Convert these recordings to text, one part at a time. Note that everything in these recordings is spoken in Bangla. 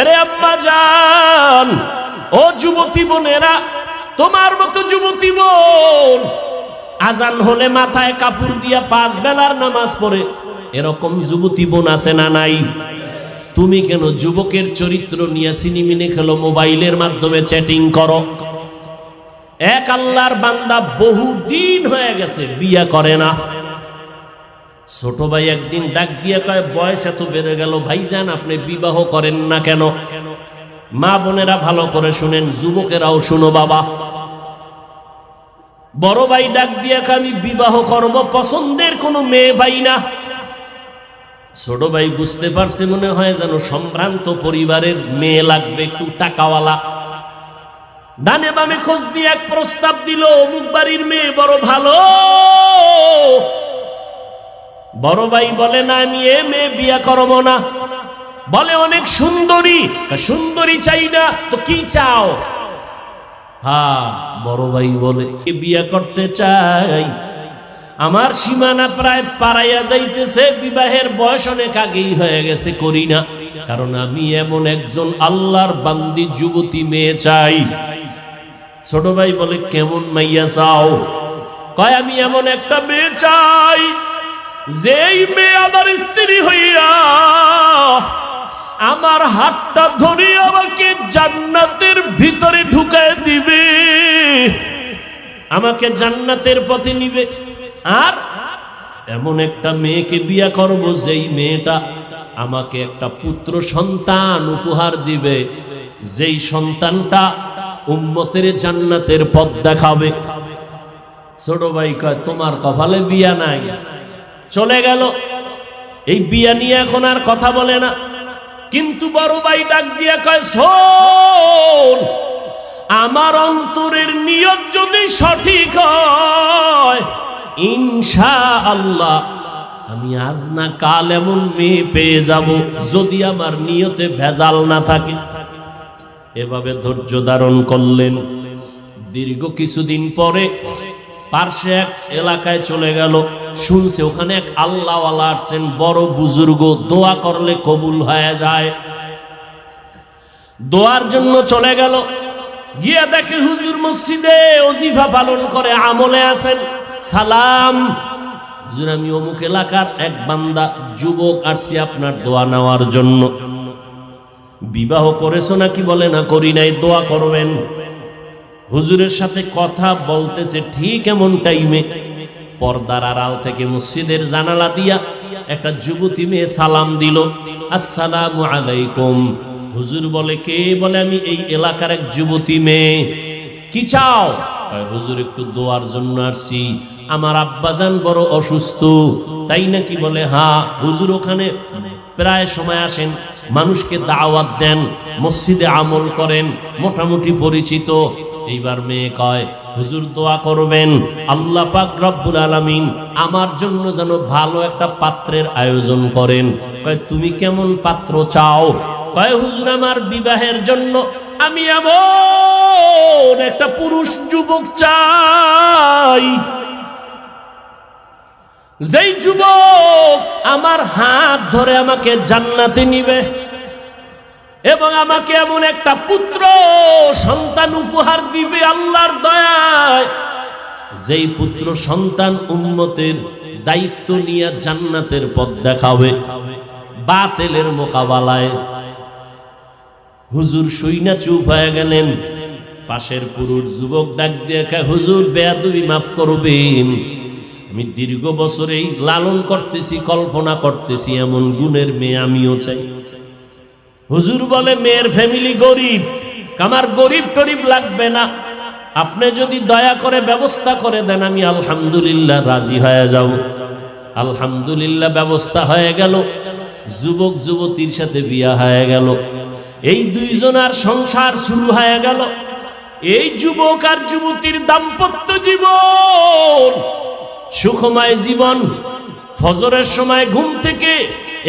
এরে আম্মা জান, ও যুবতী বোনেরা, তোমার মতো যুবতী বোন আজান হলে মাথায় কাপড় দিয়া 5 বেলার নামাজ পড়ে, এরকম যুবতী বোন আছে না নাই? তুমি কেন যুবকের চরিত্র নিয়ে সিনেমিনে খেলো, মোবাইলের মাধ্যমে চ্যাটিং করো? এক আল্লাহর বান্দা বহুদিন হয়ে গেছে বিয়া করে না। ছোট ভাই একদিন ডাক দিয়ে কয়, বয়স এত বেড়ে গেল ভাইজান, আপনি বিবাহ করেন না কেন? মা বোনেরা ভালো করে শুনেন, যুবকেরাও শুনো বাবা। বড় ভাই ডাক দিয়ে কয়, আমি বিবাহ করব, পছন্দের কোনো মেয়ে পাই না। ছোট ভাই বুঝতে পারছে, মনে হয় যেন সম্ভ্রান্ত পরিবারের মেয়ে লাগবে, একটু টাকাওয়ালা। ডানে বামে খোঁজ দিয়ে এক প্রস্তাব দিল, অমুক বাড়ির মেয়ে বড় ভালো। বড় ভাই বলে, না আমি এ মেয়ে বিয়া করব না। বলে অনেক সুন্দরী। সুন্দরী চাই না তো কি চাও? হ্যাঁ, বড় ভাই বলে বিয়া করতে চাই, আমার সীমানা প্রায় পারাইয়া যাইতেছে, বিবাহের বয়স অনেক আগেই হয়ে গেছে, করি না, কারণ আমি এমন একজন আল্লাহর বান্দি যুবতী মেয়ে চাই। ছোট ভাই বলে, কেমন মাইয়া চাও? কয়, আমি এমন একটা মেয়ে চাই, যেই মেয়ে আমার স্ত্রী হইয়া আমার হাতটা ধরে আমাকে জান্নাতের ভিতরে ঢুকায় দিবে, আমাকে জান্নাতের পথে নিবে। আর এমন একটা মেয়েকে বিয়া করব, যেই মেয়েটা আমাকে একটা পুত্র সন্তান উপহার দিবে, যেই সন্তানটা উম্মতের জান্নাতের পথ দেখাবে। ছোট ভাই কয়, তোমার কপালে বিয়া নাই। চলে গেল। এই বিয়া নিয়ে এখন আর কথা বলে না। কিন্তু বড় ভাই ডাক দিয়া কয়, শোন, আমার অন্তরের নিয়ত যদি সঠিক হয়, ইনশাআল্লাহ আমি আজ না কাল এমন মেয়ে পেয়ে যাব, যদি আমার নিয়তে ভেজাল না থাকে। এভাবে ধৈর্য ধারণ করলেন। দীর্ঘ কিছুদিন পরে পার্শ্বে এক এলাকায় চলে গেল, শুনছে ওখানে এক আল্লাহওয়ালা আসছেন, বড় বুজুর্গ, দোয়া করলে কবুল হয়ে যায়। দোয়ার জন্য চলে গেল। গিয়া দেখে হুজুর মসজিদে ওজিফা পালন করে, আমলে আছেন। সালাম, হুজুর আমি অমুক এলাকার এক বান্দা যুবক, আসছি আপনার দোয়া নেওয়ার জন্য। বিবাহ করেছো নাকি? বলে না, করি নাই, দোয়া করবেন। হুজুরের সাথে কথা বলতেছে, ঠিক এমন টাইমে পর্দার আড়াল থেকে মসজিদের জানালা দিয়া একটা যুবতী মেয়ে সালাম দিল, আসসালামু আলাইকুম। হুজুর বলে, কে? বলে, আমি এই এলাকার এক যুবতী মেয়ে। কি চাও? হুজুর একটু দোয়ার জন্য আসছি, আমার আব্বাজান বড় অসুস্থ। তাই নাকি? বলে, হ্যাঁ। হুজুর ওখানে প্রায় সময় আসেন, মানুষকে দাওয়াত দেন, মসজিদে আমল করেন, মোটামুটি পরিচিত। এইবার মেয়ে কয়, হুজুর দোয়া করবেন, আল্লাহ পাক রব্বুল আলামিন আমার জন্য যেন ভালো একটা পাত্রের আয়োজন করেন। কয়, তুমি কেমন পাত্র চাও? কয়, হুজুর আমার বিবাহের জন্য আমি এমন একটা পুরুষ যুবক চাই, যেই যুবক আমার হাত ধরে আমাকে জান্নাতে নিবে, এবং আমাকে এমন একটা পুত্র সন্তান উপহার দিবে আল্লাহর দয়ায়, যেই পুত্র সন্তান উম্মতের দায়িত্ব নিয়ে জান্নাতের পথ দেখাবে বাতিলের মোকাবেলায়। হুজুর শুইনা চুপ হয়ে গেলেন। পাশের পুরুষ যুবক ডাক দিয়ে কয়, হুজুর বেয়াদবি মাফ করবেন, আমি দীর্ঘ বছর এই লালন করতেছি, কল্পনা করতেছি এমন গুণের মেয়ে আমিও চাই। হুজুর বলে, মেয়ের ফ্যামিলি গরিব, আমার গরিব টরিব লাগবে না, আপনি যদি দয়া করে ব্যবস্থা করে দেন আমি আলহামদুলিল্লাহ রাজি হয়ে যাব। আলহামদুলিল্লাহ ব্যবস্থা হয়ে গেল, যুবক যুবতীর সাথে বিয়া হয়ে গেল। এই দুইজনার সংসার শুরু হয়ে গেল। এই যুবক আর যুবতীর দাম্পত্য জীবন সুখময় জীবন। ফজরের সময় ঘুম থেকে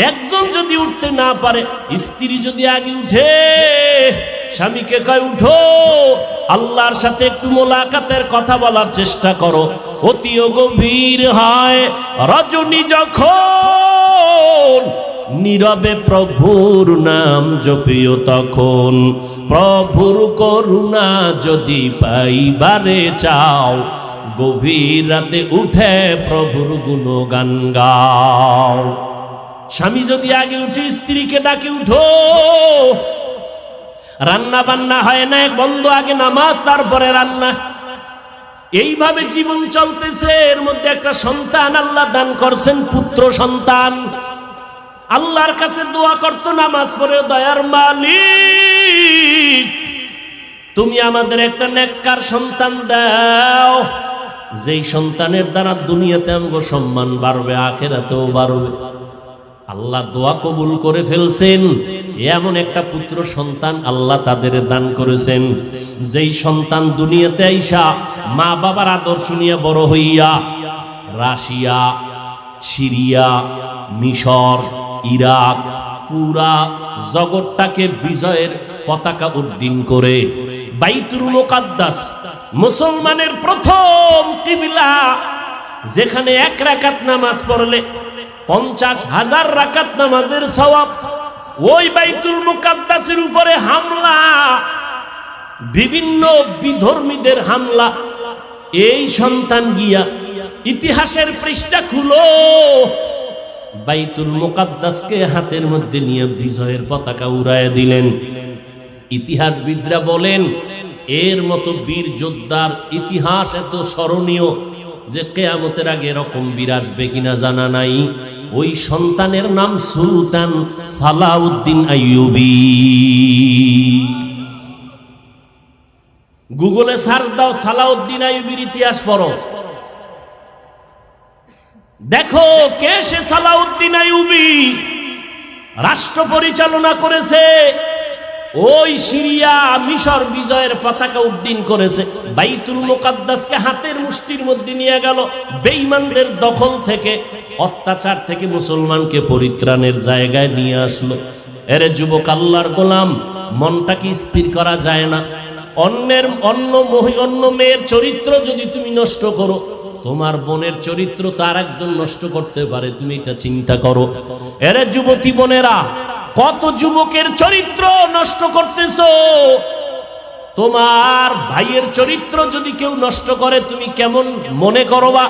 একজন যদি উঠতে না পারে, স্ত্রী যদি আগে উঠে, স্বামীকে কয়, উঠো, আল্লাহর সাথে একটু মোলাকাতের কথা বলার চেষ্টা করো। অতিও গভীর হয় রজনী যখন, নীরবে প্রভুর নাম জপিও তখন। প্রভুর করুণা যদি পাইবারে চাও, গভীর রাতে উঠে প্রভুর গুণগান গাও। স্বামী যদি আগে উঠে স্ত্রীকে ডাকে, উঠো। রান্না বান্না হয় না, এক বন্ধ, আগে নামাজ তারপরে রান্না। এইভাবে জীবন চলতেছে। এর মধ্যে একটা সন্তান আল্লাহ দান করছেন, পুত্র সন্তান। আল্লাহর কাছে দোয়া করতো নামাজ পড়ে, দয়ার মালিক তুমি আমাদের একটা নেককার সন্তান দাও, যেই সন্তানের দ্বারা দুনিয়াতে আমগো সম্মান বাড়বে, আখিরাতেও বাড়বে। আল্লাহ দোয়া কবুল করে ফেলছেন। এমন একটা পুত্র সন্তান আল্লাহ তাদের দান করেছেন, যেই সন্তান দুনিয়াতে আইসা মা বাবার আদর্শ নিয়ে বড় হইয়া রাশিয়া, সিরিয়া, মিশর, ইরাক, পুরা জগৎটাকে বিজয়ের পতাকা উড্ডীন করে বাইতুল মুকাদ্দাস, মুসলমানের প্রথম কিবলা, যেখানে এক রাকাত নামাজ পড়লে 50,000 রাকাত নামাজের সওয়াব। ওই বাইতুল মুকাদ্দাসের উপরে হামলা, বিভিন্ন বিধর্মীদের হামলা। এই সন্তান গিয়া ইতিহাসের পৃষ্ঠা খুলো, বাইতুল মুকাদ্দাসকে হাতের মধ্যে নিয়ে বিজয়ের পতাকা উড়াইয়া দিলেন। ইতিহাসবিদরা বলেন, এর মতো বীর যোদ্ধার ইতিহাস এত স্মরণীয় যে কিয়ামতের আগে এরকম বীর আসবে কিনা জানা নাই। ওই সন্তানের নাম সুলতান সালাউদ্দিন আইয়ুবী। গুগলে সার্চ দাও, সালাউদ্দিন আইয়ুবীর ইতিহাস পড়ো, দেখো কে সে সালাউদ্দিন আইয়ুবী। রাষ্ট্র পরিচালনা করেছে, ওই সিরিয়া, মিশর বিজয়ের পতাকা উড্ডীন করেছে। বাইতুল মুকাদ্দাসকে হাতের মুষ্টির মধ্যে নিয়ে গেল, বেঈমানদের দখল থেকে, অত্যাচার থেকে মুসলমানকে পরিত্রাণের জায়গায় নিয়ে আসলো। এরে যুবক, আল্লাহর গোলাম, মনটা কি স্থির করা যায় না? অন্য মেয়ের চরিত্র যদি তুমি নষ্ট করো, তোমার বোনের চরিত্র তার একজন নষ্ট করতে পারে, তুমি এটা চিন্তা করো। এরে যুবতী বোনেরা, কত যুবকের চরিত্র নষ্ট করতেছো। তোমার ভাইয়ের চরিত্র যদি কেউ নষ্ট করে, তুমি কেমন মনে করবা?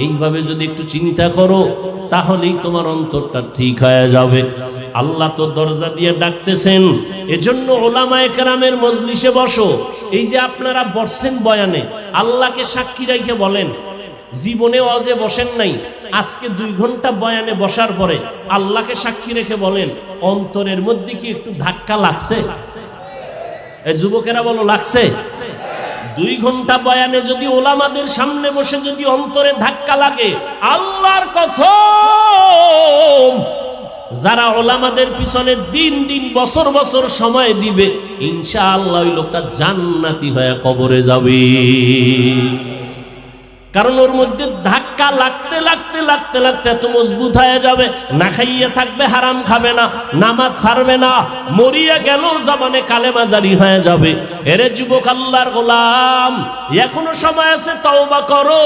এইভাবে যদি একটু চিন্তা করো, তাহলেই তোমার অন্তরটা ঠিক হয়ে যাবে। আল্লাহ তো দরজা দিয়ে ডাকতেছেন। এজন্য ওলামায়ে কেরামের মজলিসে বসো। এই যে আপনারা বসছেন বয়ানে, আল্লাহকে সাক্ষী রেখে বলেন, জীবনে ওয়াজে বসেন নাই, আজকে 2 ঘন্টা বয়ানে বসার পরে আল্লাহকে সাক্ষী রেখে বলেন, অন্তরের মধ্যে কি একটু ধাক্কা লাগছে? এই যুবকেরা বলো, লাগছে? 2 ঘন্টা বয়ানে যদি ওলামাদের সামনে বসে যদি অন্তরে ধাক্কা লাগে, আল্লাহর কসম, যারা ওলামাদের পিছনে দিন দিন বছর বছর সময় দিবে, ইনশাআল্লাহ ওই লোকটা জান্নাতি হয়ে কবরে যাবে। কারণ ওর মধ্যে ধাক্কা লাগতে লাগতে লাগতে লাগতে এত মজবুত হয়ে যাবে, না খাইয়ে থাকবে, হারাম খাবে না, নামাজ ছাড়বে না, মরিয়া গেল জামানে কালেমা জারি হয়ে যাবে। এরে যুবক, আল্লাহর গোলাম, এখনো সময় আছে, তওবা করো।